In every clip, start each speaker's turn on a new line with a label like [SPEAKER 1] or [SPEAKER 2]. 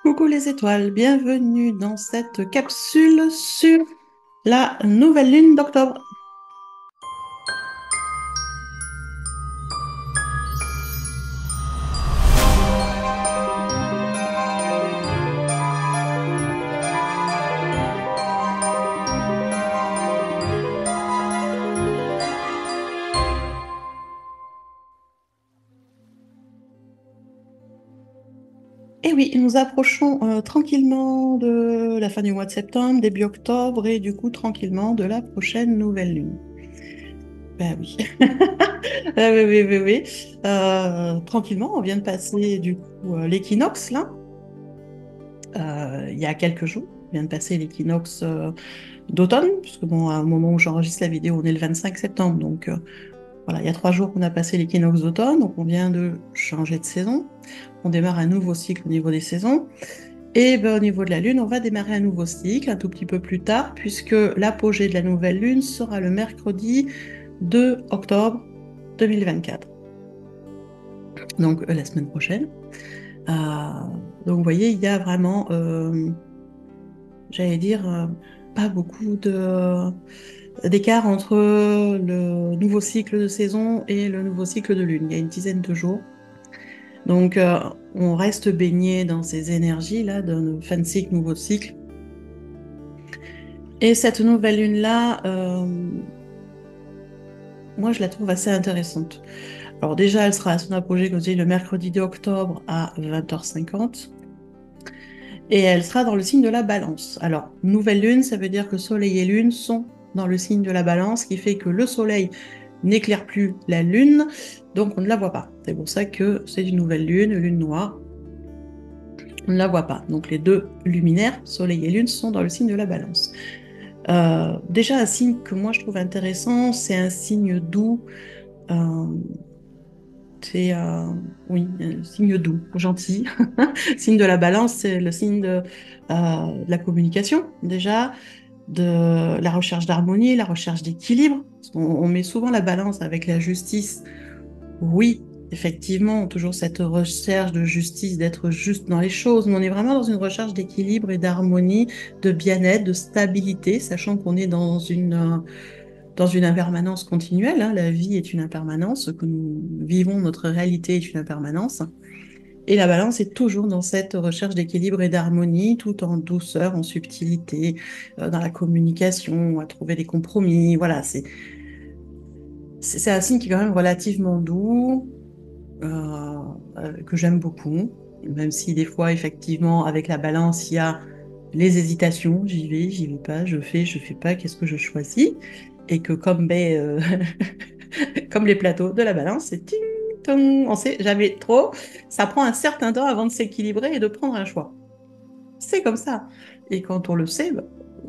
[SPEAKER 1] Coucou les étoiles, bienvenue dans cette capsule sur la nouvelle lune d'octobre. Et oui, nous approchons tranquillement de la fin du mois de septembre, début octobre, et du coup tranquillement de la prochaine nouvelle lune. Ben oui. Ah oui, oui, oui, oui. Tranquillement, on vient de passer du coup l'équinoxe là, il y a quelques jours. On vient de passer l'équinoxe d'automne, puisque bon, au moment où j'enregistre la vidéo, on est le 25 septembre, donc voilà, il y a 3 jours qu'on a passé l'équinoxe d'automne, donc on vient de changer de saison. On démarre un nouveau cycle au niveau des saisons. Et ben, au niveau de la Lune, on va démarrer un nouveau cycle un tout petit peu plus tard, puisque l'apogée de la nouvelle Lune sera le mercredi 2 octobre 2024, donc la semaine prochaine. Euh, donc vous voyez, il y a vraiment, j'allais dire, pas beaucoup d'écart entre le nouveau cycle de saison et le nouveau cycle de Lune. Il y a une dizaine de jours. Donc, on reste baigné dans ces énergies-là, d'un fin de cycle, nouveau cycle. Et cette nouvelle lune-là, moi, je la trouve assez intéressante. Alors déjà, elle sera à son apogée, comme je dis, le mercredi 2 octobre à 20h50. Et elle sera dans le signe de la Balance. Alors, nouvelle lune, ça veut dire que Soleil et Lune sont dans le signe de la Balance, ce qui fait que le Soleil n'éclaire plus la Lune, donc on ne la voit pas. C'est pour ça que c'est une nouvelle lune noire. On ne la voit pas. Donc les deux luminaires, Soleil et Lune, sont dans le signe de la Balance. Déjà, un signe que moi je trouve intéressant, c'est un signe doux. Euh, c'est oui, un signe doux, gentil. Signe de la Balance, c'est le signe de la communication, déjà, de la recherche d'harmonie, la recherche d'équilibre. On met souvent la balance avec la justice. Oui, effectivement, toujours cette recherche de justice, d'être juste dans les choses, mais on est vraiment dans une recherche d'équilibre et d'harmonie, de bien-être, de stabilité, sachant qu'on est dans une impermanence continuelle, hein. La vie est une impermanence, que nous vivons, notre réalité est une impermanence. Et la balance est toujours dans cette recherche d'équilibre et d'harmonie, tout en douceur, en subtilité, dans la communication, à trouver des compromis. Voilà, c'est un signe qui est quand même relativement doux, que j'aime beaucoup, même si des fois, effectivement, avec la balance, il y a les hésitations, j'y vais pas, je fais pas, qu'est-ce que je choisis? Et que comme, comme les plateaux de la balance, c'est ting, tong, on sait jamais trop, ça prend un certain temps avant de s'équilibrer et de prendre un choix. C'est comme ça. Et quand on le sait, bah,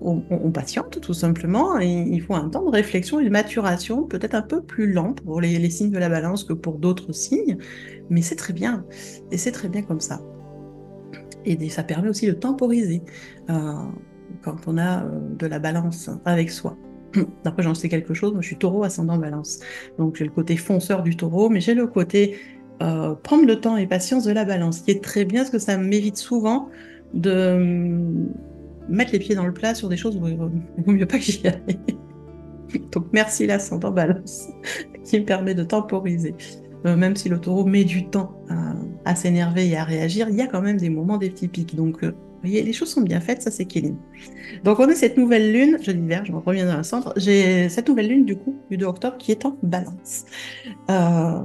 [SPEAKER 1] on patiente tout simplement, et il faut un temps de réflexion et de maturation peut-être un peu plus lent pour les signes de la balance que pour d'autres signes, mais c'est très bien. Et c'est très bien comme ça. Et ça permet aussi de temporiser euh, quand on a de la balance avec soi. Après, j'en sais quelque chose, moi je suis taureau ascendant balance. Donc j'ai le côté fonceur du taureau, mais j'ai le côté prendre le temps et patience de la balance, qui est très bien parce que ça m'évite souvent de mettre les pieds dans le plat sur des choses où il vaut mieux pas que j'y aille. Donc merci l'ascendant balance, qui me permet de temporiser. Même si le taureau met du temps à s'énerver et à réagir, il y a quand même des moments, des petits pics. Donc, vous voyez, les choses sont bien faites, ça s'équilibre. Donc, on a cette nouvelle lune, je diverge, je reviens dans le centre. J'ai cette nouvelle lune, du coup, du 2 octobre, qui est en balance. Euh,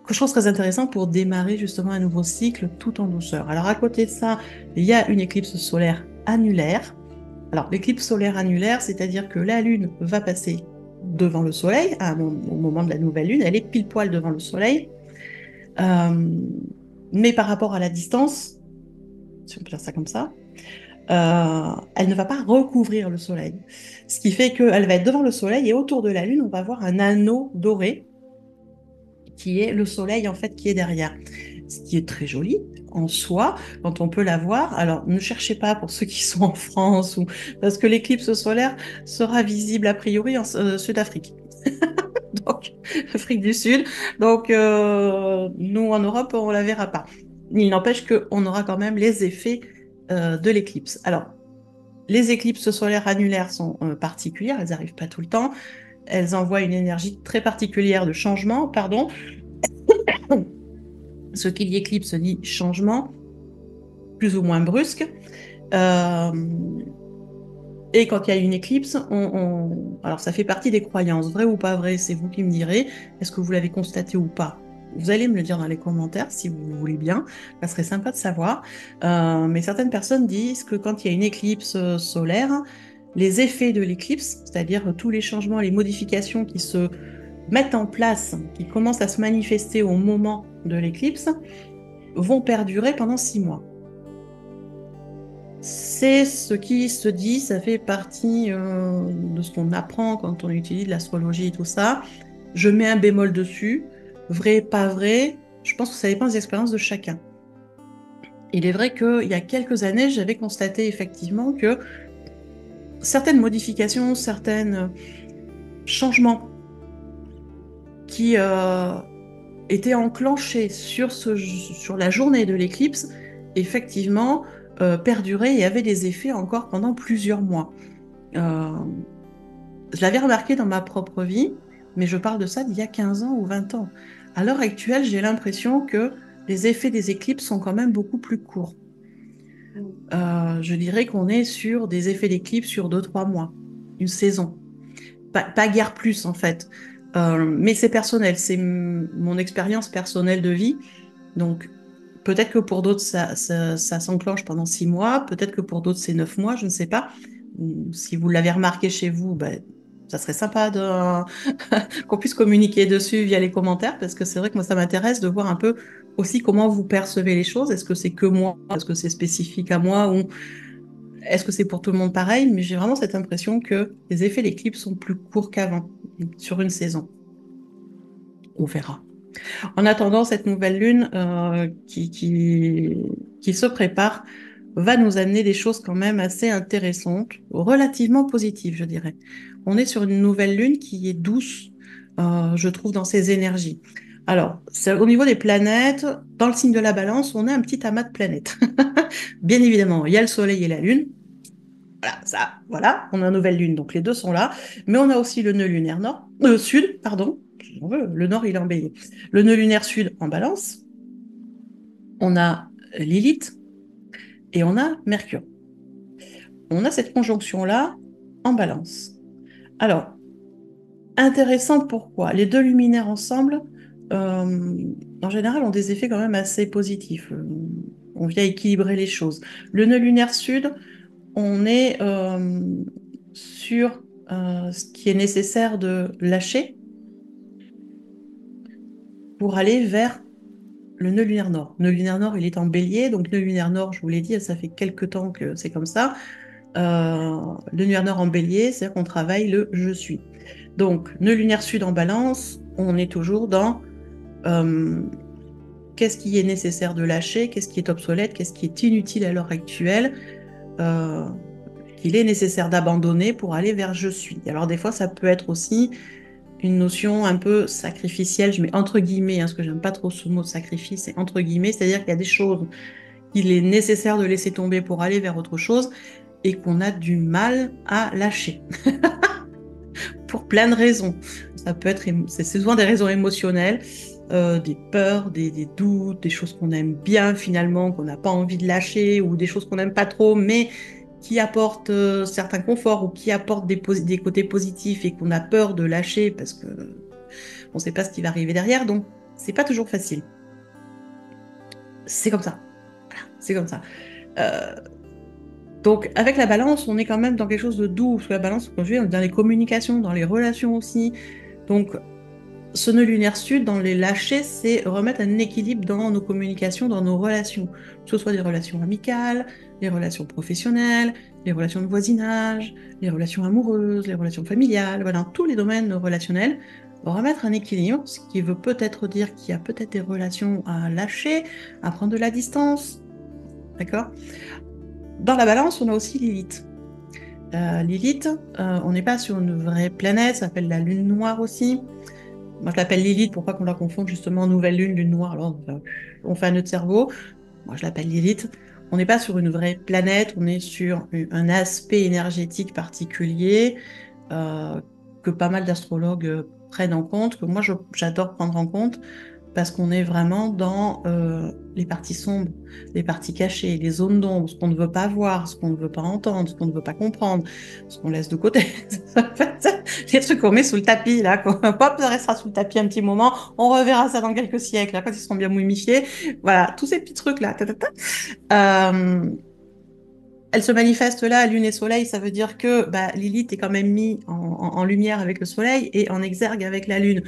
[SPEAKER 1] que je trouve très intéressant pour démarrer justement un nouveau cycle tout en douceur. Alors, à côté de ça, il y a une éclipse solaire annulaire. Alors, l'éclipse solaire annulaire, c'est-à-dire que la Lune va passer devant le Soleil au moment de la nouvelle Lune, elle est pile poil devant le Soleil, euh, mais par rapport à la distance, si on peut dire ça comme ça, elle ne va pas recouvrir le Soleil. Ce qui fait qu'elle va être devant le Soleil et autour de la Lune, on va avoir un anneau doré qui est le Soleil en fait qui est derrière. Ce qui est très joli en soi quand on peut la voir. Alors ne cherchez pas pour ceux qui sont en France ou parce que l'éclipse solaire sera visible a priori en Sud-Afrique. Donc Afrique du Sud. Donc nous en Europe on la verra pas. il n'empêche qu'on aura quand même les effets de l'éclipse. Alors, les éclipses solaires annulaires sont particulières, elles n'arrivent pas tout le temps. Elles envoient une énergie très particulière de changement, pardon. Ce qui dit éclipse dit changement, plus ou moins brusque. Et quand il y a une éclipse, alors ça fait partie des croyances, vrai ou pas vrai, c'est vous qui me direz, est-ce que vous l'avez constaté ou pas? Vous allez me le dire dans les commentaires si vous voulez bien, ça serait sympa de savoir. Mais certaines personnes disent que quand il y a une éclipse solaire, les effets de l'éclipse, c'est-à-dire tous les changements, les modifications qui se mettent en place, qui commencent à se manifester au moment de l'éclipse, vont perdurer pendant 6 mois. C'est ce qui se dit, ça fait partie de ce qu'on apprend quand on utilise l'astrologie et tout ça. Je mets un bémol dessus. Vrai, pas vrai, je pense que ça dépend des expériences de chacun. Il est vrai qu'il y a quelques années, j'avais constaté effectivement que certaines modifications, certains changements qui étaient enclenchés sur la journée de l'éclipse, effectivement, perduraient et avaient des effets encore pendant plusieurs mois. Je l'avais remarqué dans ma propre vie, mais je parle de ça d'il y a 15 ans ou 20 ans. À l'heure actuelle, j'ai l'impression que les effets des éclipses sont quand même beaucoup plus courts. Je dirais qu'on est sur des effets d'éclipse sur 2-3 mois, une saison. Pas guère plus, en fait. Mais c'est personnel, c'est mon expérience personnelle de vie. Donc, peut-être que pour d'autres, ça s'enclenche pendant 6 mois, peut-être que pour d'autres, c'est 9 mois, je ne sais pas. Si vous l'avez remarqué chez vous, ben, ça serait sympa qu'on puisse communiquer dessus via les commentaires, parce que c'est vrai que moi, ça m'intéresse de voir un peu aussi comment vous percevez les choses. Est-ce que c'est que moi? Est-ce que c'est spécifique à moi? Ou est-ce que c'est pour tout le monde pareil? Mais j'ai vraiment cette impression que les effets d'éclipse sont plus courts qu'avant, sur une saison. On verra. En attendant, cette nouvelle lune qui se prépare va nous amener des choses quand même assez intéressantes, relativement positives, je dirais. On est sur une nouvelle lune qui est douce, je trouve, dans ses énergies. Alors, au niveau des planètes, dans le signe de la Balance, on a un petit amas de planètes. Bien évidemment, il y a le Soleil et la Lune. Voilà, on a une nouvelle lune, donc les deux sont là. Mais on a aussi le nœud lunaire sud, pardon. Le nord, il est en bélier. Le nœud lunaire sud en Balance. On a Lilith et on a Mercure. On a cette conjonction-là en Balance. Alors, intéressant pourquoi? Les deux luminaires ensemble, en général, ont des effets quand même assez positifs. On vient équilibrer les choses. Le nœud lunaire sud, on est sur ce qui est nécessaire de lâcher pour aller vers le nœud lunaire nord. Le nœud lunaire nord, il est en bélier, donc nœud lunaire nord, je vous l'ai dit, ça fait quelques temps que c'est comme ça. Le nœud lunaire nord en bélier, c'est-à-dire qu'on travaille le je suis. Donc, nœud lunaire sud en balance, on est toujours dans qu'est-ce qui est nécessaire de lâcher, qu'est-ce qui est obsolète, qu'est-ce qui est inutile à l'heure actuelle, qu'il est nécessaire d'abandonner pour aller vers je suis. Alors des fois, ça peut être aussi une notion un peu sacrificielle, je mets entre guillemets, parce que j'aime pas trop ce mot de sacrifice, c'est entre guillemets, c'est-à-dire qu'il y a des choses qu'il est nécessaire de laisser tomber pour aller vers autre chose et qu'on a du mal à lâcher. Pour plein de raisons. Ça peut être, c'est souvent des raisons émotionnelles, des peurs, des doutes, des choses qu'on aime bien finalement, qu'on n'a pas envie de lâcher, ou des choses qu'on n'aime pas trop, mais qui apportent certains conforts ou qui apportent des côtés positifs et qu'on a peur de lâcher parce que on ne sait pas ce qui va arriver derrière. Donc, c'est pas toujours facile. C'est comme ça. Voilà, c'est comme ça. Donc, avec la balance, on est quand même dans quelque chose de doux. Parce que la balance, comme je dis, on est dans les communications, dans les relations aussi. Donc, ce nœud lunaire sud, dans les lâchers, c'est remettre un équilibre dans nos communications, dans nos relations. Que ce soit des relations amicales, les relations professionnelles, les relations de voisinage, les relations amoureuses, les relations familiales, voilà, tous les domaines relationnels. Remettre un équilibre, ce qui veut peut-être dire qu'il y a peut-être des relations à lâcher, à prendre de la distance. D'accord? Dans la balance, on a aussi Lilith. Lilith, on n'est pas sur une vraie planète, ça s'appelle la lune noire aussi. Moi, je l'appelle Lilith pour pas qu'on la confonde justement nouvelle lune, lune noire. Alors, on fait un nœud de cerveau. moi je l'appelle Lilith, on n'est pas sur une vraie planète, on est sur un aspect énergétique particulier que pas mal d'astrologues prennent en compte, que moi j'adore prendre en compte, parce qu'on est vraiment dans les parties sombres, les parties cachées, les zones d'ombre, ce qu'on ne veut pas voir, ce qu'on ne veut pas entendre, ce qu'on ne veut pas comprendre, ce qu'on laisse de côté. Les trucs qu'on met sous le tapis, là, hop, ça restera sous le tapis un petit moment, on reverra ça dans quelques siècles, là, quand ils seront bien momifiés. Voilà, tous ces petits trucs-là. Euh, elle se manifeste là, Lune et Soleil, ça veut dire que bah, Lilith est quand même mise en lumière avec le Soleil et en exergue avec la Lune.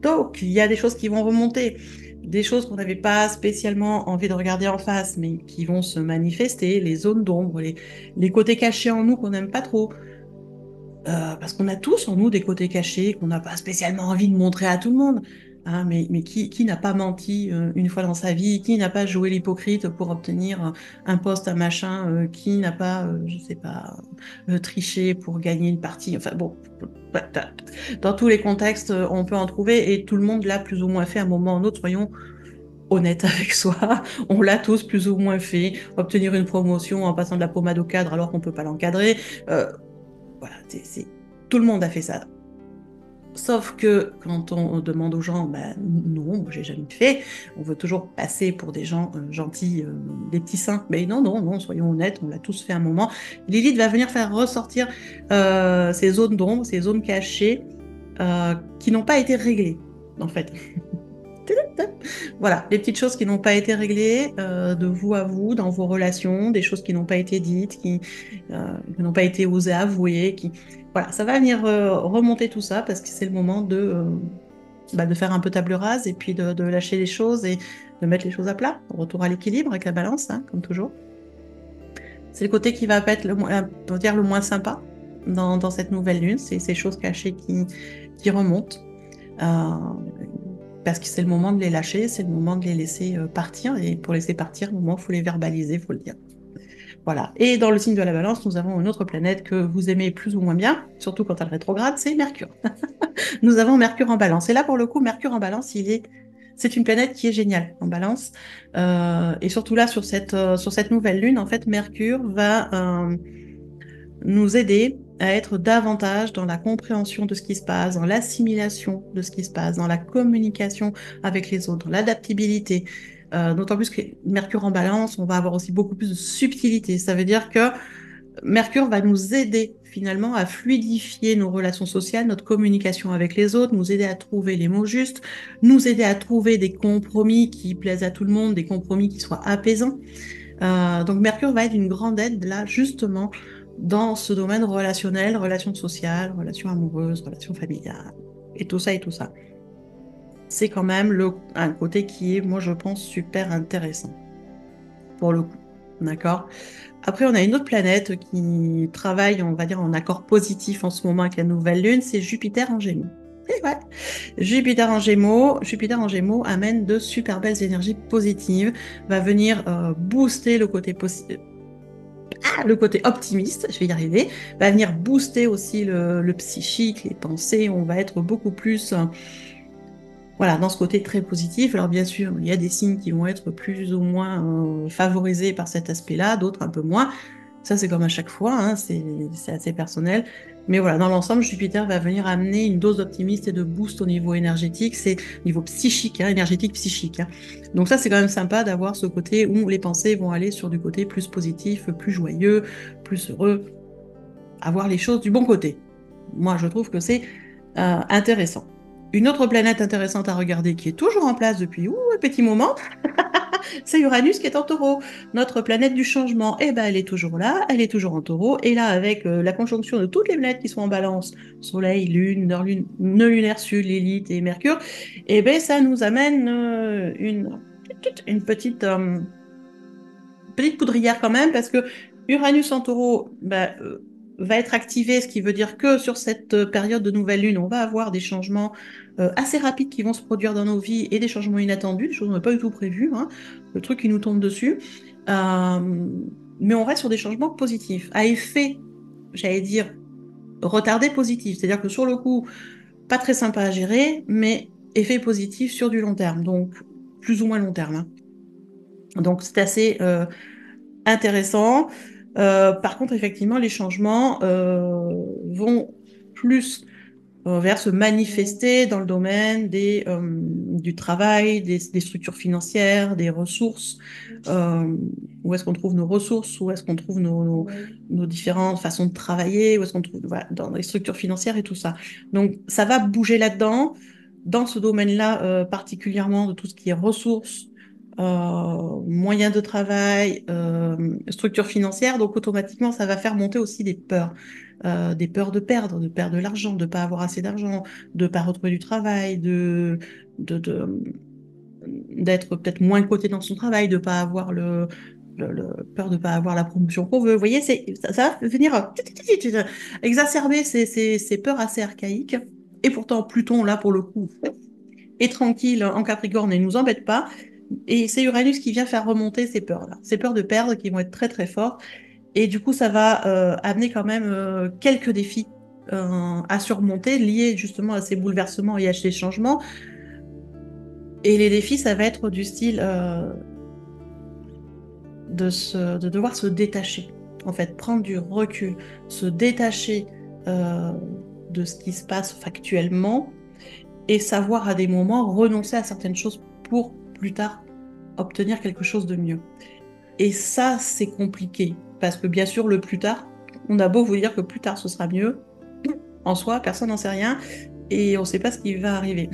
[SPEAKER 1] Donc, il y a des choses qui vont remonter, des choses qu'on n'avait pas spécialement envie de regarder en face, mais qui vont se manifester, les zones d'ombre, les côtés cachés en nous qu'on n'aime pas trop. Parce qu'on a tous en nous des côtés cachés qu'on n'a pas spécialement envie de montrer à tout le monde. Hein, mais qui n'a pas menti une fois dans sa vie? Qui n'a pas joué l'hypocrite pour obtenir un poste, un machin? Qui n'a pas, je sais pas, triché pour gagner une partie? Enfin bon, dans tous les contextes, on peut en trouver et tout le monde l'a plus ou moins fait à un moment ou à un autre, soyons honnêtes avec soi. On l'a tous plus ou moins fait. Obtenir une promotion en passant de la pommade au cadre alors qu'on peut pas l'encadrer. Voilà, tout le monde a fait ça. Sauf que quand on demande aux gens, ben non, j'ai jamais fait, on veut toujours passer pour des gens gentils, des petits saints. Mais non, non, non, soyons honnêtes, on l'a tous fait un moment. Lilith va venir faire ressortir ces zones d'ombre, ces zones cachées qui n'ont pas été réglées, en fait. Voilà, les petites choses qui n'ont pas été réglées de vous à vous, dans vos relations, des choses qui n'ont pas été dites, qui n'ont pas été osées avouer, Voilà, ça va venir remonter tout ça parce que c'est le moment de faire un peu table rase et puis de lâcher les choses et de mettre les choses à plat. Retour à l'équilibre avec la balance, hein, comme toujours. C'est le côté qui va pas être on va dire le moins sympa dans cette nouvelle lune, c'est ces choses cachées qui remontent. Euh, Parce que c'est le moment de les lâcher, c'est le moment de les laisser partir. Et pour laisser partir, au moment, il faut les verbaliser, il faut le dire. Voilà. Et dans le signe de la balance, nous avons une autre planète que vous aimez plus ou moins bien, surtout quand elle rétrograde, c'est Mercure. Nous avons Mercure en balance. Et là, pour le coup, Mercure en balance, c'est une planète qui est géniale en balance. Et surtout là, sur cette nouvelle lune, en fait, Mercure va nous aider à être davantage dans la compréhension de ce qui se passe, dans l'assimilation de ce qui se passe, dans la communication avec les autres, dans l'adaptabilité. D'autant plus que Mercure en balance, on va avoir aussi beaucoup plus de subtilité. Ça veut dire que Mercure va nous aider finalement à fluidifier nos relations sociales, notre communication avec les autres, nous aider à trouver les mots justes, nous aider à trouver des compromis qui plaisent à tout le monde, des compromis qui soient apaisants. Donc Mercure va être une grande aide là justement dans ce domaine relationnel, relations sociales, relations amoureuses, relations familiales, et tout ça et tout ça. C'est quand même un côté qui est, moi je pense, super intéressant pour le coup. D'accord? Après, on a une autre planète qui travaille, on va dire, en accord positif en ce moment avec la nouvelle lune, c'est Jupiter en Gémeaux. Et ouais, Jupiter en Gémeaux amène de super belles énergies positives, va venir booster le côté optimiste, je vais y arriver, va venir booster aussi le psychique, les pensées, on va être beaucoup plus voilà, dans ce côté très positif. Alors bien sûr, il y a des signes qui vont être plus ou moins favorisés par cet aspect-là, d'autres un peu moins. Ça, c'est comme à chaque fois, hein, c'est assez personnel. Mais voilà, dans l'ensemble, Jupiter va venir amener une dose d'optimisme et de boost au niveau énergétique, c'est au niveau psychique, hein, énergétique psychique. Hein. Donc ça, c'est quand même sympa d'avoir ce côté où les pensées vont aller sur du côté plus positif, plus joyeux, plus heureux, avoir les choses du bon côté. Moi, je trouve que c'est intéressant. Une autre planète intéressante à regarder qui est toujours en place depuis un petit moment, c'est Uranus qui est en taureau. Notre planète du changement, eh ben, elle est toujours là, elle est toujours en taureau. Et là, avec la conjonction de toutes les planètes qui sont en balance, Soleil, Lune, nœud lunaire sud, Lilith et Mercure, eh ben, ça nous amène une petite poudrière quand même, parce que Uranus en taureau va être activé, ce qui veut dire que sur cette période de nouvelle lune, on va avoir des changements assez rapides qui vont se produire dans nos vies et des changements inattendus, des choses qu'on n'a pas du tout prévues, hein, le truc qui nous tombe dessus. Mais on reste sur des changements positifs, à effet, j'allais dire, retardé positif. C'est-à-dire que sur le coup, pas très sympa à gérer, mais effet positif sur du long terme, donc plus ou moins long terme. Hein. Donc, c'est assez intéressant. Par contre, effectivement, les changements vont plus vers se manifester dans le domaine du travail, des structures financières, des ressources. Où est-ce qu'on trouve nos ressources, où est-ce qu'on trouve nos différentes façons de travailler, où est-ce qu'on trouve voilà, dans les structures financières et tout ça. Donc, ça va bouger là-dedans, dans ce domaine-là particulièrement de tout ce qui est ressources, moyens de travail, structures financières. Donc, automatiquement, ça va faire monter aussi des peurs de perdre de l'argent, de ne pas avoir assez d'argent, de ne pas retrouver du travail, d'être peut-être moins coté dans son travail, de ne pas avoir peur de ne pas avoir la promotion qu'on veut. Vous voyez, ça va venir exacerber ces peurs assez archaïques. Et pourtant, Pluton, là, pour le coup, est tranquille en Capricorne et ne nous embête pas. Et c'est Uranus qui vient faire remonter ces peurs-là, ces peurs de perdre qui vont être très très fortes. Et du coup, ça va amener quand même quelques défis à surmonter liés justement à ces bouleversements et à ces changements. Et les défis, ça va être du style de devoir se détacher, en fait, prendre du recul, se détacher euh, de ce qui se passe factuellement et savoir à des moments renoncer à certaines choses pour plus tard obtenir quelque chose de mieux. Et ça, c'est compliqué, parce que bien sûr, le plus tard, on a beau vous dire que plus tard ce sera mieux, en soi, personne n'en sait rien, et on ne sait pas ce qui va arriver.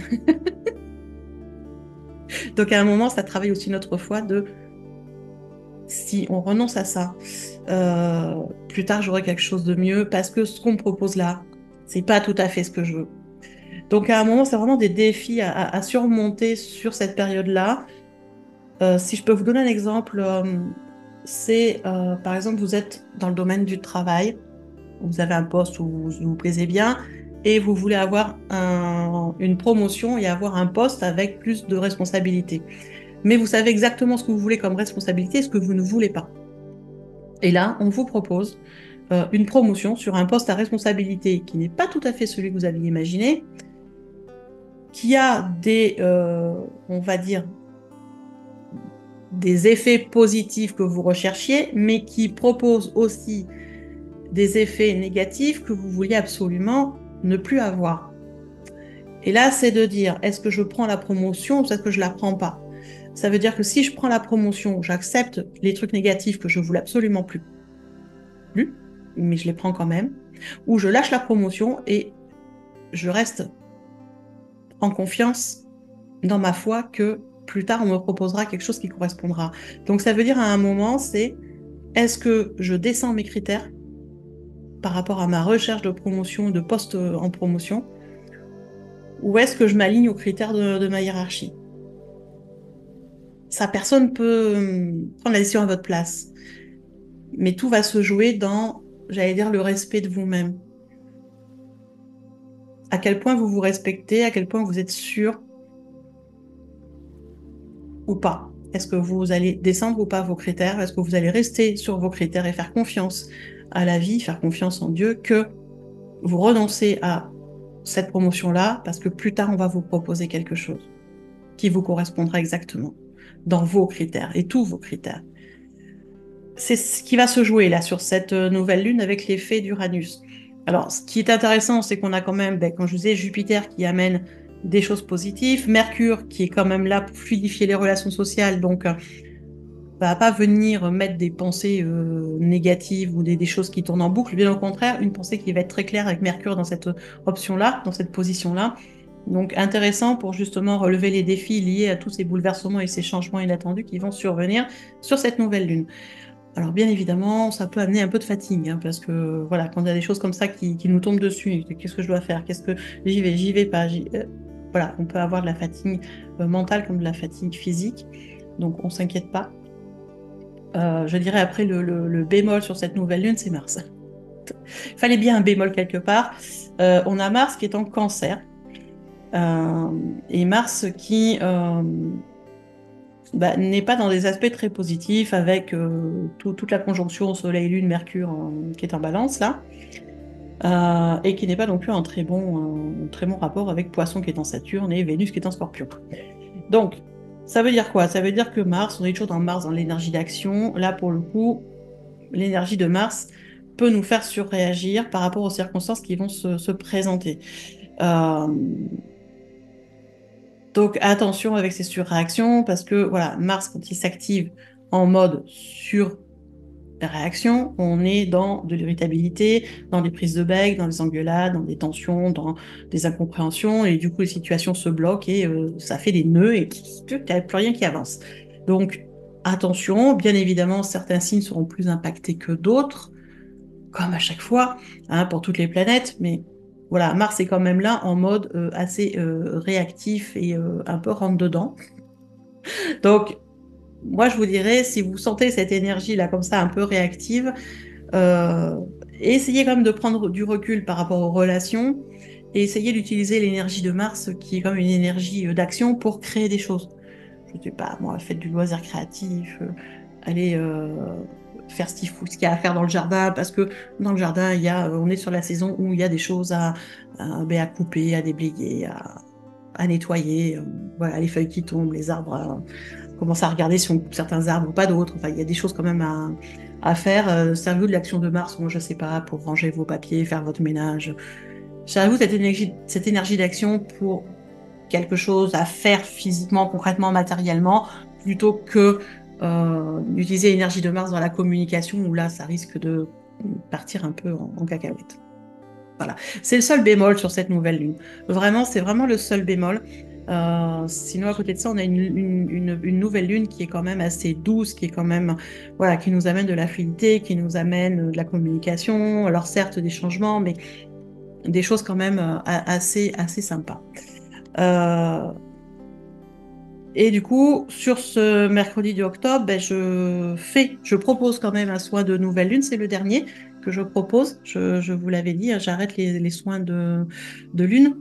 [SPEAKER 1] Donc à un moment, ça travaille aussi notre foi de si on renonce à ça, plus tard j'aurai quelque chose de mieux, parce que ce qu'on me propose là, c'est pas tout à fait ce que je veux. Donc à un moment, c'est vraiment des défis à surmonter sur cette période-là. Si je peux vous donner un exemple, c'est par exemple, vous êtes dans le domaine du travail, vous avez un poste où vous vous plaisez bien et vous voulez avoir une promotion et avoir un poste avec plus de responsabilités. Mais vous savez exactement ce que vous voulez comme responsabilité et ce que vous ne voulez pas. Et là, on vous propose une promotion sur un poste à responsabilité qui n'est pas tout à fait celui que vous aviez imaginé, qui a on va dire, des effets positifs que vous recherchiez, mais qui propose aussi des effets négatifs que vous vouliez absolument ne plus avoir. Et là, c'est de dire, est-ce que je prends la promotion ou est-ce que je la prends pas? Ça veut dire que si je prends la promotion, j'accepte les trucs négatifs que je voulais absolument plus, mais je les prends quand même, ou je lâche la promotion et je reste en confiance dans ma foi que plus tard, on me proposera quelque chose qui correspondra. Donc ça veut dire à un moment, c'est est-ce que je descends mes critères par rapport à ma recherche de promotion, de poste en promotion, ou est-ce que je m'aligne aux critères de ma hiérarchie? Ça, personne peut prendre la décision à votre place. Mais tout va se jouer dans, j'allais dire, le respect de vous-même. À quel point vous vous respectez, à quel point vous êtes sûr ou pas. Est-ce que vous allez descendre ou pas vos critères? Est-ce que vous allez rester sur vos critères et faire confiance à la vie, faire confiance en Dieu, que vous renoncez à cette promotion-là parce que plus tard, on va vous proposer quelque chose qui vous correspondra exactement dans vos critères et tous vos critères. C'est ce qui va se jouer là sur cette nouvelle lune avec l'effet d'Uranus. Alors, ce qui est intéressant, c'est qu'on a quand même, quand je vous disais, Jupiter qui amène des choses positives, Mercure qui est quand même là pour fluidifier les relations sociales, donc va pas venir mettre des pensées négatives ou des choses qui tournent en boucle, bien au contraire, une pensée qui va être très claire avec Mercure dans cette option-là, dans cette position-là. Donc intéressant pour justement relever les défis liés à tous ces bouleversements et ces changements inattendus qui vont survenir sur cette nouvelle lune. Alors bien évidemment, ça peut amener un peu de fatigue, hein, parce que voilà, quand il y a des choses comme ça qui nous tombent dessus, qu'est-ce que je dois faire? Qu'est-ce que j'y vais pas? Voilà, on peut avoir de la fatigue mentale comme de la fatigue physique, donc on s'inquiète pas. Je dirais après le bémol sur cette nouvelle lune, c'est Mars. Il fallait bien un bémol quelque part. On a Mars qui est en Cancer, et Mars qui n'est pas dans des aspects très positifs avec toute la conjonction Soleil-Lune, Mercure qui est en Balance là, et qui n'est pas non plus en très bon rapport avec Poisson qui est en Saturne et Vénus qui est en Scorpion. Donc, Ça veut dire quoi? Ça veut dire que Mars, on est toujours dans Mars, dans l'énergie d'action. Là, pour le coup, l'énergie de Mars peut nous faire surréagir par rapport aux circonstances qui vont se présenter. Euh, donc attention avec ces surréactions parce que voilà, Mars, quand il s'active en mode surréaction, on est dans de l'irritabilité, dans des prises de bec, dans des engueulades, dans des tensions, dans des incompréhensions, et du coup les situations se bloquent et ça fait des nœuds et il n'y a plus rien qui avance. Donc attention, bien évidemment, certains signes seront plus impactés que d'autres, comme à chaque fois, hein, pour toutes les planètes, mais voilà, Mars est quand même là en mode assez réactif et un peu rentre-dedans. Donc, moi, je vous dirais, si vous sentez cette énergie-là comme ça, un peu réactive, euh, essayez quand même de prendre du recul par rapport aux relations et essayez d'utiliser l'énergie de Mars, qui est comme une énergie d'action, pour créer des choses. Je sais pas, moi, faites du loisir créatif, allez faire ce qu'il y a à faire dans le jardin, parce que dans le jardin, on est sur la saison où il y a des choses à couper, à déblayer, à nettoyer. Voilà, les feuilles qui tombent, les arbres, commencer à regarder si on coupe certains arbres ou pas d'autres. Enfin, il y a des choses quand même à faire. Servez-vous de l'action de Mars, moi, je sais pas, pour ranger vos papiers, faire votre ménage. Servez-vous cette énergie d'action pour quelque chose à faire physiquement, concrètement, matériellement, plutôt que d'utiliser l'énergie de Mars dans la communication, où là, ça risque de partir un peu en cacahuète. Voilà. C'est le seul bémol sur cette nouvelle lune. Vraiment, c'est vraiment le seul bémol. Sinon, à côté de ça, on a une nouvelle lune qui est quand même assez douce, qui est quand même, voilà, qui nous amène de la fluidité, qui nous amène de la communication. Alors, certes, des changements, mais des choses quand même assez sympas. Euh, et du coup, sur ce mercredi du octobre, ben, je propose quand même un soin de nouvelle lune. C'est le dernier que je propose. Je vous l'avais dit, hein, j'arrête les soins de lune.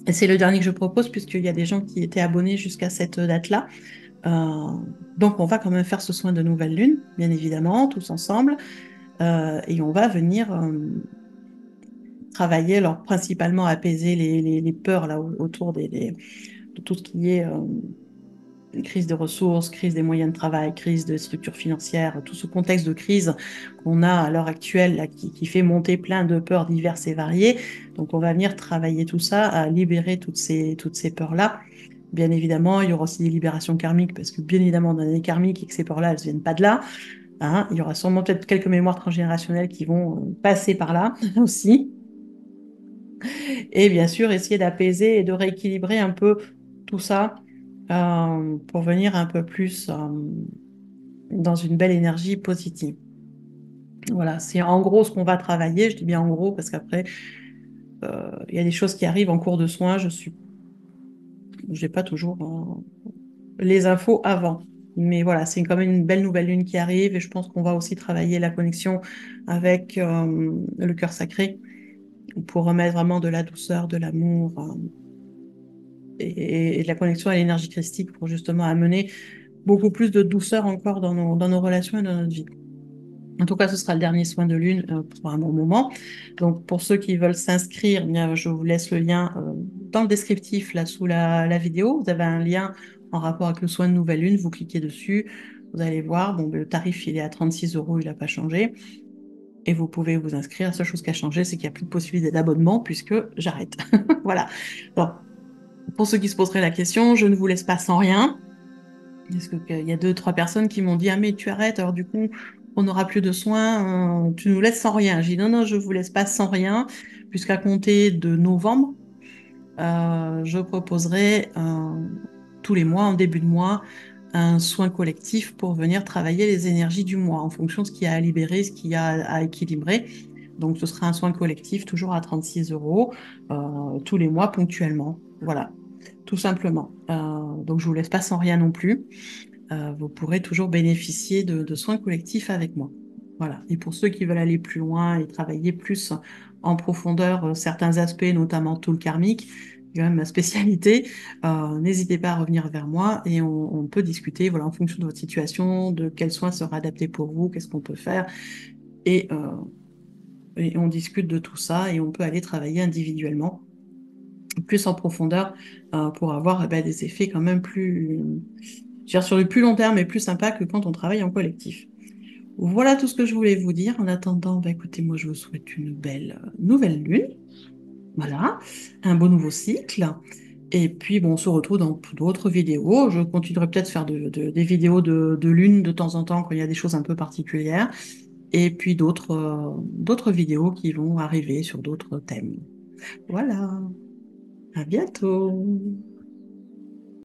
[SPEAKER 1] Et c'est le dernier que je propose puisqu'il y a des gens qui étaient abonnés jusqu'à cette date-là. Euh, donc, on va quand même faire ce soin de nouvelle lune, bien évidemment, tous ensemble. Et on va venir travailler, alors principalement apaiser les peurs là, autour de tout ce qui est crise de ressources, crise des moyens de travail, crise de structures financières, tout ce contexte de crise qu'on a à l'heure actuelle là, qui fait monter plein de peurs diverses et variées. Donc on va venir travailler tout ça, à libérer toutes ces peurs-là. Bien évidemment, il y aura aussi des libérations karmiques, parce que bien évidemment, dans les karmiques et que ces peurs-là, elles ne viennent pas de là. Hein. Il y aura sûrement peut-être quelques mémoires transgénérationnelles qui vont passer par là aussi. Et bien sûr, essayer d'apaiser et de rééquilibrer un peu tout ça pour venir un peu plus dans une belle énergie positive. Voilà, c'est en gros ce qu'on va travailler. Je dis bien en gros parce qu'après, il y a des choses qui arrivent en cours de soins. J'ai pas toujours les infos avant. Mais voilà, c'est quand même une belle nouvelle lune qui arrive et je pense qu'on va aussi travailler la connexion avec le cœur sacré pour remettre vraiment de la douceur, de l'amour et de la connexion à l'énergie christique pour justement amener beaucoup plus de douceur encore dans nos relations et dans notre vie. En tout cas, ce sera le dernier soin de lune pour un bon moment. Donc, pour ceux qui veulent s'inscrire, bien, je vous laisse le lien dans le descriptif, là, sous la vidéo. Vous avez un lien en rapport avec le soin de nouvelle lune. Vous cliquez dessus. Vous allez voir, bon, le tarif, il est à 36 euros, il n'a pas changé. Et vous pouvez vous inscrire. La seule chose qui a changé, c'est qu'il n'y a plus de possibilité d'abonnement puisque j'arrête. Voilà. Alors, pour ceux qui se poseraient la question, je ne vous laisse pas sans rien. Parce qu'il y a deux, trois personnes qui m'ont dit, ah mais tu arrêtes, alors du coup, on n'aura plus de soins, tu nous laisses sans rien. J'ai dit, non, non, je vous laisse pas sans rien, puisqu'à compter de novembre, je proposerai tous les mois, en début de mois, un soin collectif pour venir travailler les énergies du mois, en fonction de ce qu'il y a à libérer, ce qu'il y a à équilibrer. Donc, ce sera un soin collectif, toujours à 36 euros, tous les mois, ponctuellement. Voilà, tout simplement. Donc, je vous laisse pas sans rien non plus. Vous pourrez toujours bénéficier de soins collectifs avec moi. Voilà. Et pour ceux qui veulent aller plus loin et travailler plus en profondeur certains aspects, notamment tout le karmique, qui est quand même ma spécialité, n'hésitez pas à revenir vers moi et on peut discuter, voilà, en fonction de votre situation, de quels soins sera adapté pour vous, qu'est-ce qu'on peut faire. Et, euh, et on discute de tout ça et on peut aller travailler individuellement plus en profondeur pour avoir ben, des effets quand même plus, je veux dire, sur le plus long terme et plus sympa que quand on travaille en collectif. Voilà tout ce que je voulais vous dire. En attendant, ben, écoutez, moi je vous souhaite une belle nouvelle lune. Voilà, un beau nouveau cycle. Et puis, bon, on se retrouve dans d'autres vidéos. Je continuerai peut-être à faire des vidéos de lune de temps en temps quand il y a des choses un peu particulières. Et puis d'autres vidéos qui vont arriver sur d'autres thèmes. Voilà, à bientôt.